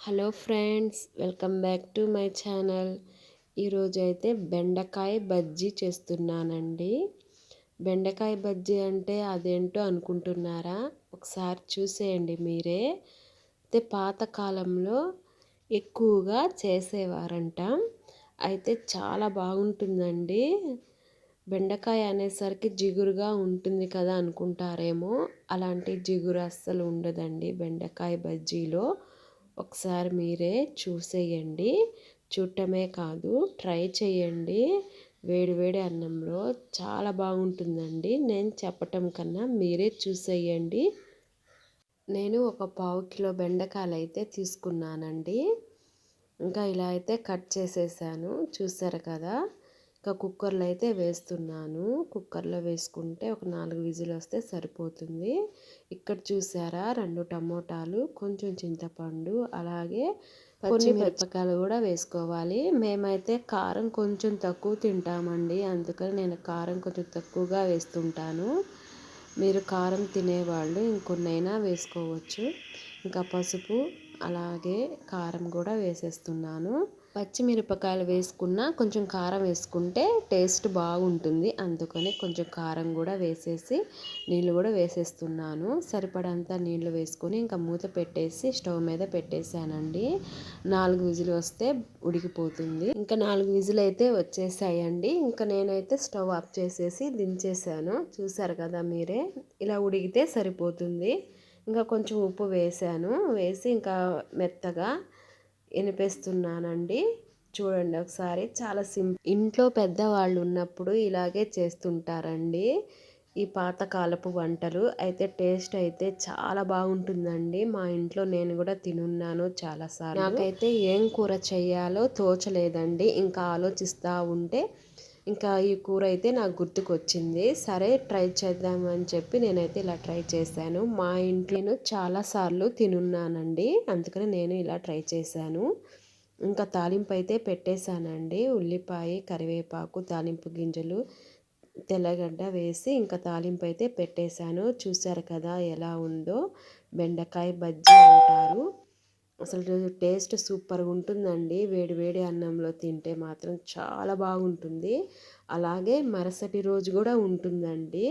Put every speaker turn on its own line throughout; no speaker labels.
Hello friends, welcome back to my channel. ఈరోజైతే బెండకాయ బజ్జీ చేస్తున్నానండి. బెండకాయ బజ్జీ అంటే అదేంటో అనుకుంటున్నారా? ఒకసారి చూసేయండి మీరే. అయితే పాతకాలంలో ఎక్కువగా చేసేవారంట. అయితే చాలా బాగుంటుందండి. బెండకాయ అనేసరికి జిగురుగా ఉంటుంది కదా అనుకుంటారేమో. అలాంటి జిగురు అస్సలు ఉండదండి బెండకాయ బజ్జీలో. ఒకసారి మీరే చూసేయండి. చూడటమే కాదు, ట్రై చేయండి. వేడి వేడి అన్నంలో చాలా బాగుంటుందండి. నేను చెప్పటం కన్నా మీరే చూసేయండి. నేను ఒక పావు కిలో బెండకాయలు అయితే తీసుకున్నానండి. ఇంకా ఇలా అయితే కట్ చేసేసాను, చూసారు కదా. ఇంకా కుక్కర్లో అయితే వేస్తున్నాను. కుక్కర్లో వేసుకుంటే ఒక 4 విజిల్ వస్తే సరిపోతుంది. ఇక్కడ చూసారా, 2 టమోటాలు, కొంచెం చింతపండు, అలాగే కొన్ని మిరపకాయలు కూడా వేసుకోవాలి. మేమైతే కారం కొంచెం తక్కువ తింటామండి, అందుకని నేను కారం కొంచెం తక్కువగా వేస్తుంటాను. మీరు కారం తినేవాళ్ళు ఇంకొన్నైనా వేసుకోవచ్చు. ఇంకా పసుపు అలాగే కారం కూడా వేసేస్తున్నాను. పచ్చిమిరపకాయలు వేసుకున్న కొంచెం కారం వేసుకుంటే టేస్ట్ బాగుంటుంది, అందుకని కొంచెం కారం కూడా వేసేసి నీళ్ళు కూడా వేసేస్తున్నాను. సరిపడంత నీళ్ళు వేసుకొని ఇంకా మూత పెట్టేసి స్టవ్ మీద పెట్టేశానండి. 4 విజిల్ వస్తే ఉడికిపోతుంది. ఇంకా 4 విజిల్ అయితే వచ్చేసాయండి. ఇంకా నేనైతే స్టవ్ ఆఫ్ చేసేసి దించేసాను. చూసారు కదా మీరే, ఇలా ఉడికితే సరిపోతుంది. ఇంకా కొంచెం ఉప్పు వేసాను, వేసి ఇంకా మెత్తగా ఎనిపేస్తున్నానండి. చూడండి ఒకసారి, చాలా ఇంట్లో పెద్దవాళ్ళు ఉన్నప్పుడు ఇలాగే చేస్తుంటారండి ఈ పాతకాలపు వంటలు. అయితే టేస్ట్ అయితే చాలా బాగుంటుందండి. మా ఇంట్లో నేను కూడా తినున్నాను చాలాసార్లు. నాకైతే ఏం కూర చేయాలో తోచలేదండి. ఇంకా ఆలోచిస్తూ ఉంటే ఇంకా ఈ కూర అయితే నాకు గుర్తుకొచ్చింది. సరే ట్రై చేద్దామని చెప్పి నేనైతే ఇలా ట్రై చేశాను. మా ఇంట్లో నేను చాలాసార్లు తినున్నానండి, అందుకని నేను ఇలా ట్రై చేశాను. ఇంకా తాలింపు అయితే పెట్టేశానండి. ఉల్లిపాయ, కరివేపాకు, తాలింపు గింజలు, తెల్లగడ్డ వేసి ఇంకా తాలింపు అయితే పెట్టేశాను. చూసారు కదా ఎలా ఉందో. బెండకాయ బజ్జీ అంటారు. అసలు టేస్ట్ సూపర్గా ఉంటుందండి. వేడి వేడి అన్నంలో తింటే మాత్రం చాలా బాగుంటుంది. అలాగే మరుసటి రోజు కూడా ఉంటుందండి.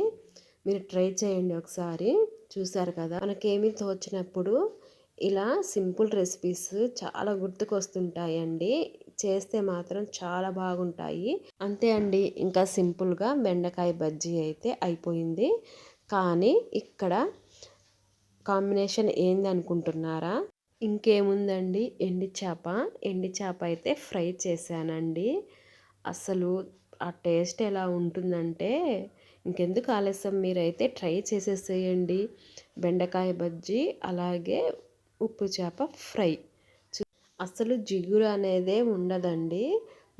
మీరు ట్రై చేయండి ఒకసారి. చూసారు కదా, మనకేమీ తోచినప్పుడు ఇలా సింపుల్ రెసిపీస్ చాలా గుర్తుకొస్తుంటాయండి. చేస్తే మాత్రం చాలా బాగుంటాయి. అంతే అండి, ఇంకా సింపుల్గా బెండకాయ బజ్జీ అయితే అయిపోయింది. కానీ ఇక్కడ కాంబినేషన్ ఏంది అనుకుంటున్నారా? ఇంకేముందండి, ఎండి చేప అయితే ఫ్రై చేశానండి. అసలు ఆ టేస్ట్ ఎలా ఉంటుందంటే ఇంకెందుకు ఆలస్యం, మీరైతే ట్రై చేసేసేయండి. బెండకాయ బజ్జీ అలాగే ఉప్పు చేప ఫ్రై. అసలు జిగురు అనేదే ఉండదండి.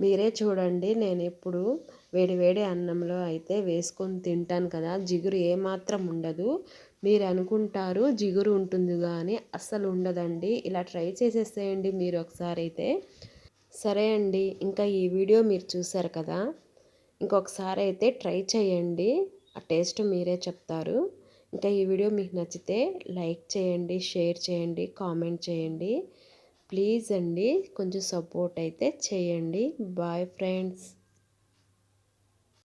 మీరే చూడండి, నేను ఇప్పుడు వేడి వేడి అన్నంలో అయితే వేసుకొని తింటాను కదా, జిగురు ఏమాత్రం ఉండదు. మీరు అనుకుంటారు జిగురు ఉంటుంది కానీ అస్సలు ఉండదండి. ఇలా ట్రై చేసేసేయండి మీరు ఒకసారి అయితే. సరే అండి, ఇంకా ఈ వీడియో మీరు చూసారు కదా, ఇంకొకసారి అయితే ట్రై చేయండి. ఆ టేస్ట్ మీరే చెప్తారు. ఇంకా ఈ వీడియో మీకు నచ్చితే లైక్ చేయండి, షేర్ చేయండి, కామెంట్ చేయండి. ప్లీజ్ అండి, కొంచెం సపోర్ట్ అయితే చేయండి. Bye friends.